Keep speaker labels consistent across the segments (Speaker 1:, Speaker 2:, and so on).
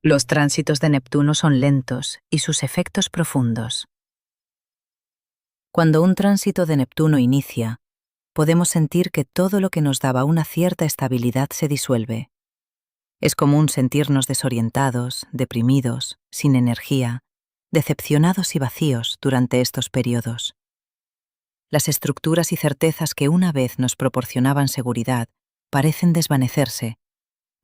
Speaker 1: Los tránsitos de Neptuno son lentos y sus efectos profundos. Cuando un tránsito de Neptuno inicia, podemos sentir que todo lo que nos daba una cierta estabilidad se disuelve. Es común sentirnos desorientados, deprimidos, sin energía, decepcionados y vacíos durante estos periodos. Las estructuras y certezas que una vez nos proporcionaban seguridad parecen desvanecerse,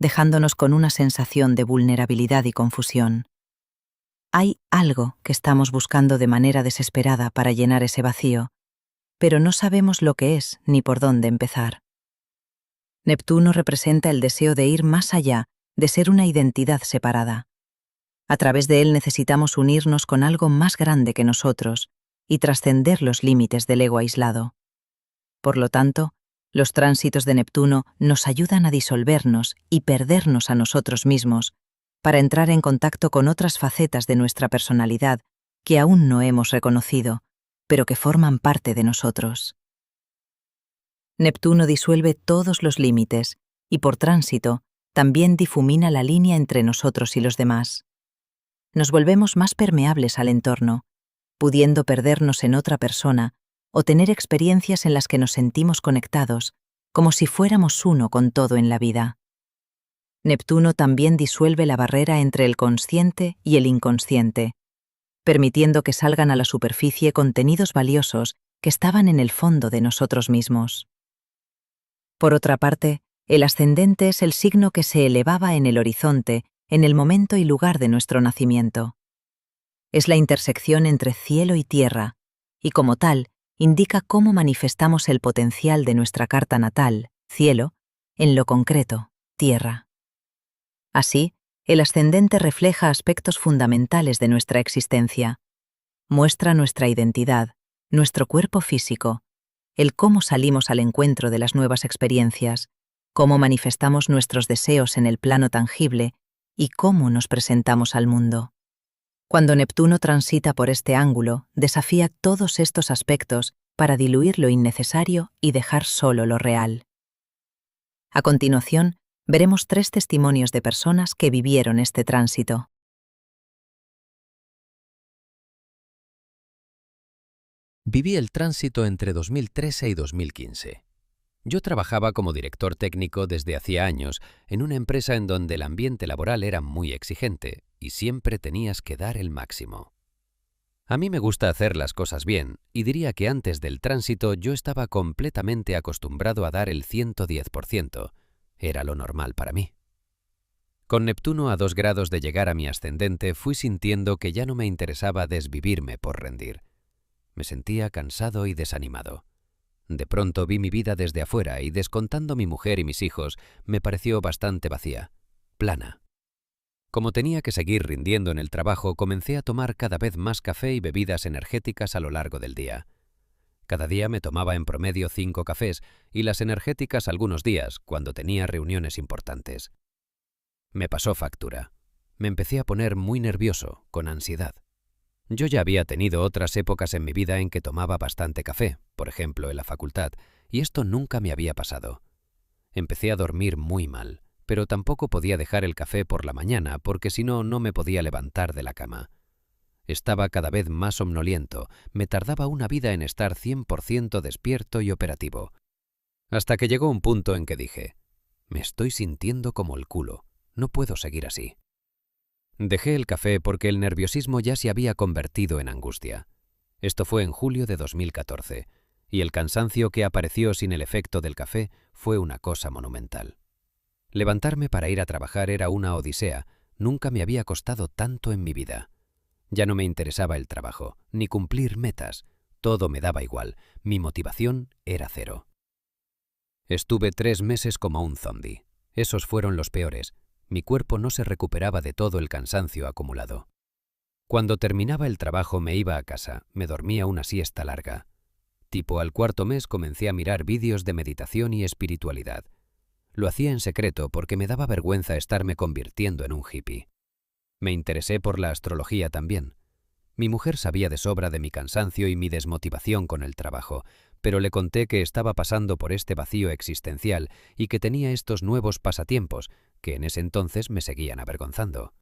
Speaker 1: dejándonos con una sensación de vulnerabilidad y confusión. Hay algo que estamos buscando de manera desesperada para llenar ese vacío, pero no sabemos lo que es ni por dónde empezar. Neptuno representa el deseo de ir más allá de ser una identidad separada. A través de él necesitamos unirnos con algo más grande que nosotros y trascender los límites del ego aislado. Por lo tanto, los tránsitos de Neptuno nos ayudan a disolvernos y perdernos a nosotros mismos para entrar en contacto con otras facetas de nuestra personalidad que aún no hemos reconocido, pero que forman parte de nosotros. Neptuno disuelve todos los límites y, por tránsito, también difumina la línea entre nosotros y los demás. Nos volvemos más permeables al entorno, pudiendo perdernos en otra persona o tener experiencias en las que nos sentimos conectados, como si fuéramos uno con todo en la vida. Neptuno también disuelve la barrera entre el consciente y el inconsciente, permitiendo que salgan a la superficie contenidos valiosos que estaban en el fondo de nosotros mismos. Por otra parte, el ascendente es el signo que se elevaba en el horizonte en el momento y lugar de nuestro nacimiento. Es la intersección entre cielo y tierra, y como tal, indica cómo manifestamos el potencial de nuestra carta natal, cielo, en lo concreto, tierra. Así, el ascendente refleja aspectos fundamentales de nuestra existencia. Muestra nuestra identidad, nuestro cuerpo físico, el cómo salimos al encuentro de las nuevas experiencias, cómo manifestamos nuestros deseos en el plano tangible y cómo nos presentamos al mundo. Cuando Neptuno transita por este ángulo, desafía todos estos aspectos para diluir lo innecesario y dejar solo lo real. A continuación, veremos 3 testimonios de personas que vivieron este tránsito.
Speaker 2: Viví el tránsito entre 2013 y 2015. Yo trabajaba como director técnico desde hacía años en una empresa en donde el ambiente laboral era muy exigente y siempre tenías que dar el máximo. A mí me gusta hacer las cosas bien y diría que antes del tránsito yo estaba completamente acostumbrado a dar el 110%. Era lo normal para mí. Con Neptuno a 2 grados de llegar a mi ascendente fui sintiendo que ya no me interesaba desvivirme por rendir. Me sentía cansado y desanimado. De pronto vi mi vida desde afuera y, descontando mi mujer y mis hijos, me pareció bastante vacía, plana. Como tenía que seguir rindiendo en el trabajo, comencé a tomar cada vez más café y bebidas energéticas a lo largo del día. Cada día me tomaba en promedio 5 cafés y las energéticas algunos días, cuando tenía reuniones importantes. Me pasó factura. Me empecé a poner muy nervioso, con ansiedad. Yo ya había tenido otras épocas en mi vida en que tomaba bastante café, por ejemplo en la facultad, y esto nunca me había pasado. Empecé a dormir muy mal, pero tampoco podía dejar el café por la mañana porque si no, no me podía levantar de la cama. Estaba cada vez más somnoliento, me tardaba una vida en estar 100% despierto y operativo. Hasta que llegó un punto en que dije, me estoy sintiendo como el culo, no puedo seguir así. Dejé el café porque el nerviosismo ya se había convertido en angustia. Esto fue en julio de 2014, y el cansancio que apareció sin el efecto del café fue una cosa monumental. Levantarme para ir a trabajar era una odisea, nunca me había costado tanto en mi vida. Ya no me interesaba el trabajo, ni cumplir metas, todo me daba igual, mi motivación era cero. Estuve 3 meses como un zombi, esos fueron los peores. Mi cuerpo no se recuperaba de todo el cansancio acumulado. Cuando terminaba el trabajo me iba a casa, me dormía una siesta larga. Tipo al 4.º mes comencé a mirar vídeos de meditación y espiritualidad. Lo hacía en secreto porque me daba vergüenza estarme convirtiendo en un hippie. Me interesé por la astrología también. Mi mujer sabía de sobra de mi cansancio y mi desmotivación con el trabajo, pero le conté que estaba pasando por este vacío existencial y que tenía estos nuevos pasatiempos, que en ese entonces me seguían avergonzando.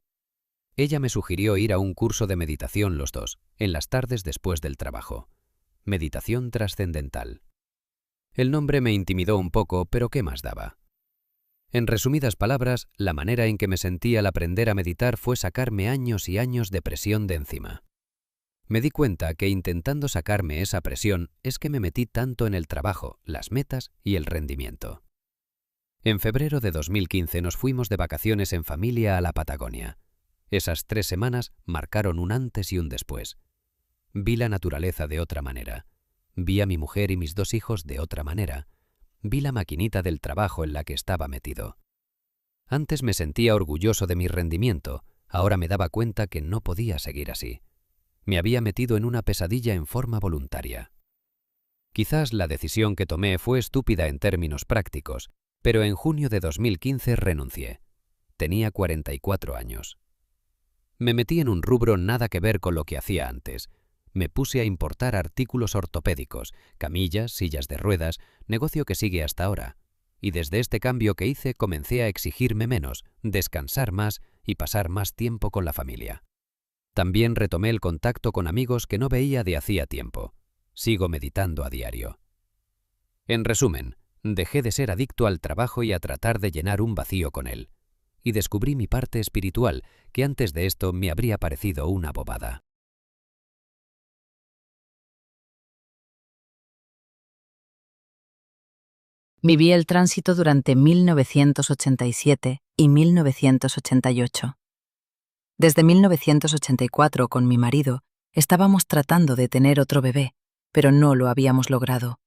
Speaker 2: Ella me sugirió ir a un curso de meditación los dos, en las tardes después del trabajo. Meditación trascendental. El nombre me intimidó un poco, pero ¿qué más daba? En resumidas palabras, la manera en que me sentí al aprender a meditar fue sacarme años y años de presión de encima. Me di cuenta que intentando sacarme esa presión es que me metí tanto en el trabajo, las metas y el rendimiento. En febrero de 2015 nos fuimos de vacaciones en familia a la Patagonia. Esas 3 semanas marcaron un antes y un después. Vi la naturaleza de otra manera. Vi a mi mujer y mis 2 hijos de otra manera. Vi la maquinita del trabajo en la que estaba metido. Antes me sentía orgulloso de mi rendimiento, ahora me daba cuenta que no podía seguir así. Me había metido en una pesadilla en forma voluntaria. Quizás la decisión que tomé fue estúpida en términos prácticos, pero en junio de 2015 renuncié. Tenía 44 años. Me metí en un rubro nada que ver con lo que hacía antes. Me puse a importar artículos ortopédicos, camillas, sillas de ruedas, negocio que sigue hasta ahora. Y desde este cambio que hice comencé a exigirme menos, descansar más y pasar más tiempo con la familia. También retomé el contacto con amigos que no veía de hacía tiempo. Sigo meditando a diario. En resumen, dejé de ser adicto al trabajo y a tratar de llenar un vacío con él. Y descubrí mi parte espiritual, que antes de esto me habría parecido una bobada.
Speaker 1: Viví el tránsito durante 1987 y 1988. Desde 1984, con mi marido, estábamos tratando de tener otro bebé, pero no lo habíamos logrado.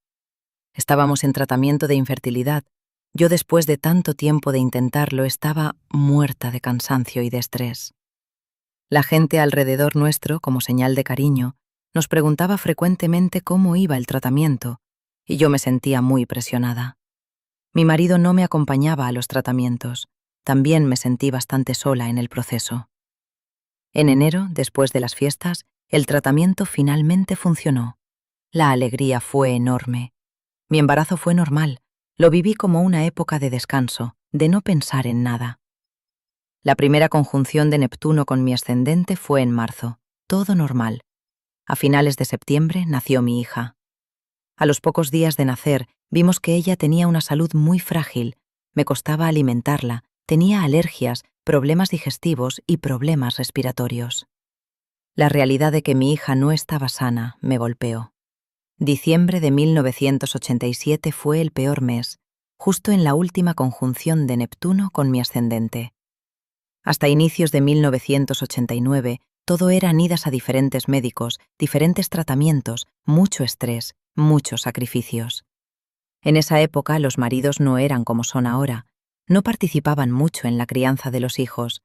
Speaker 1: Estábamos en tratamiento de infertilidad. Yo, después de tanto tiempo de intentarlo, estaba muerta de cansancio y de estrés. La gente alrededor nuestro, como señal de cariño, nos preguntaba frecuentemente cómo iba el tratamiento, y yo me sentía muy presionada. Mi marido no me acompañaba a los tratamientos. También me sentí bastante sola en el proceso. En enero, después de las fiestas, el tratamiento finalmente funcionó. La alegría fue enorme. Mi embarazo fue normal. Lo viví como una época de descanso, de no pensar en nada. La primera conjunción de Neptuno con mi ascendente fue en marzo. Todo normal. A finales de septiembre nació mi hija. A los pocos días de nacer, vimos que ella tenía una salud muy frágil. Me costaba alimentarla, tenía alergias, problemas digestivos y problemas respiratorios. La realidad de que mi hija no estaba sana me golpeó. Diciembre de 1987 fue el peor mes, justo en la última conjunción de Neptuno con mi ascendente. Hasta inicios de 1989, todo eran idas a diferentes médicos, diferentes tratamientos, mucho estrés, muchos sacrificios. En esa época los maridos no eran como son ahora, no participaban mucho en la crianza de los hijos.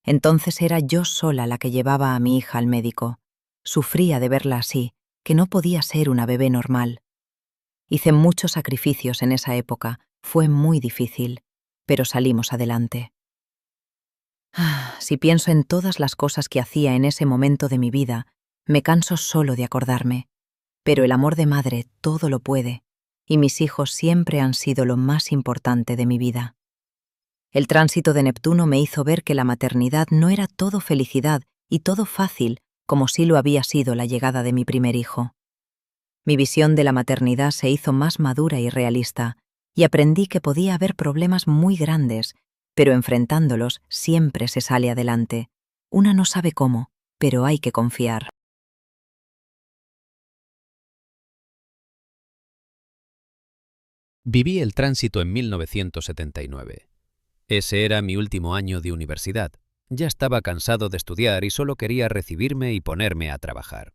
Speaker 1: Entonces era yo sola la que llevaba a mi hija al médico. Sufría de verla así, que no podía ser una bebé normal. Hice muchos sacrificios en esa época, fue muy difícil, pero salimos adelante. Si pienso en todas las cosas que hacía en ese momento de mi vida, me canso solo de acordarme. Pero el amor de madre todo lo puede, y mis hijos siempre han sido lo más importante de mi vida. El tránsito de Neptuno me hizo ver que la maternidad no era todo felicidad y todo fácil, como sí lo había sido la llegada de mi primer hijo. Mi visión de la maternidad se hizo más madura y realista, y aprendí que podía haber problemas muy grandes, pero enfrentándolos siempre se sale adelante. Una no sabe cómo, pero hay que confiar.
Speaker 2: Viví el tránsito en 1979. Ese era mi último año de universidad. Ya estaba cansado de estudiar y solo quería recibirme y ponerme a trabajar.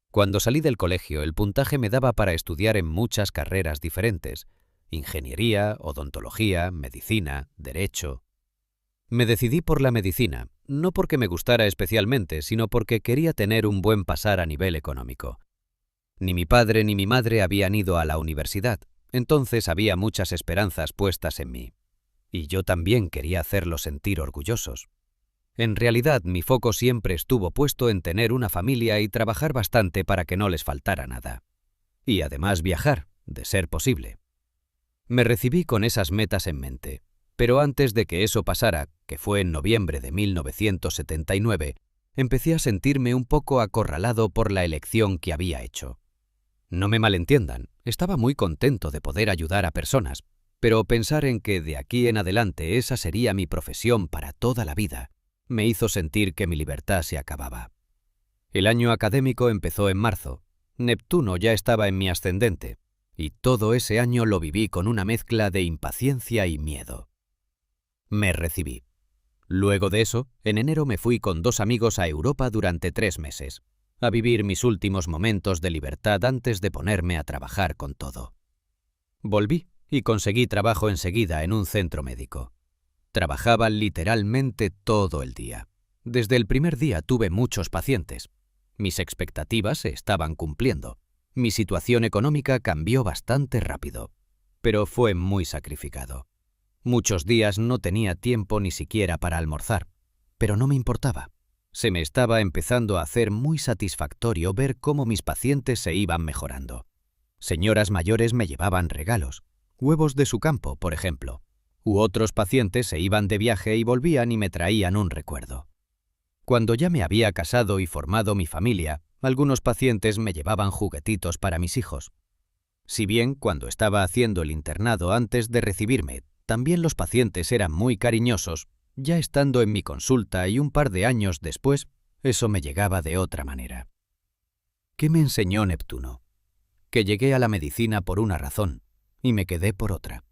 Speaker 2: Cuando salí del colegio, el puntaje me daba para estudiar en muchas carreras diferentes: ingeniería, odontología, medicina, derecho. Me decidí por la medicina, no porque me gustara especialmente, sino porque quería tener un buen pasar a nivel económico. Ni mi padre ni mi madre habían ido a la universidad, entonces había muchas esperanzas puestas en mí. Y yo también quería hacerlos sentir orgullosos. En realidad, mi foco siempre estuvo puesto en tener una familia y trabajar bastante para que no les faltara nada. Y además viajar, de ser posible. Me recibí con esas metas en mente, Pero antes de que eso pasara, que fue en noviembre de 1979, empecé a sentirme un poco acorralado por la elección que había hecho. No me malentiendan, estaba muy contento de poder ayudar a personas, pero pensar en que de aquí en adelante esa sería mi profesión para toda la vida, me hizo sentir que mi libertad se acababa. El año académico empezó en marzo. Neptuno ya estaba en mi ascendente, y todo ese año lo viví con una mezcla de impaciencia y miedo. Me recibí. Luego de eso, en enero me fui con 2 amigos a Europa durante 3 meses, a vivir mis últimos momentos de libertad antes de ponerme a trabajar con todo. Volví y conseguí trabajo enseguida en un centro médico. Trabajaba literalmente todo el día. Desde el primer día tuve muchos pacientes. Mis expectativas se estaban cumpliendo. Mi situación económica cambió bastante rápido, pero fue muy sacrificado. Muchos días no tenía tiempo ni siquiera para almorzar, pero no me importaba. Se me estaba empezando a hacer muy satisfactorio ver cómo mis pacientes se iban mejorando. Señoras mayores me llevaban regalos, huevos de su campo, por ejemplo, u otros pacientes se iban de viaje y volvían y me traían un recuerdo. Cuando ya me había casado y formado mi familia, algunos pacientes me llevaban juguetitos para mis hijos. Si bien cuando estaba haciendo el internado antes de recibirme, también los pacientes eran muy cariñosos, ya estando en mi consulta y un par de años después, eso me llegaba de otra manera. ¿Qué me enseñó Neptuno? Que llegué a la medicina por una razón y me quedé por otra.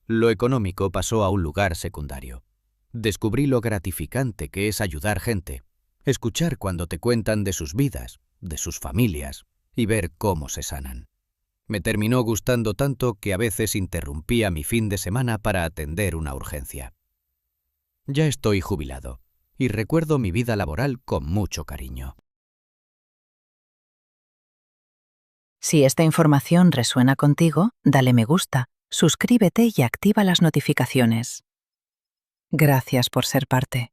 Speaker 2: Lo económico pasó a un lugar secundario. Descubrí lo gratificante que es ayudar gente, escuchar cuando te cuentan de sus vidas, de sus familias y ver cómo se sanan. Me terminó gustando tanto que a veces interrumpía mi fin de semana para atender una urgencia. Ya estoy jubilado y recuerdo mi vida laboral con mucho cariño.
Speaker 1: Si esta información resuena contigo, dale me gusta, suscríbete y activa las notificaciones. Gracias por ser parte.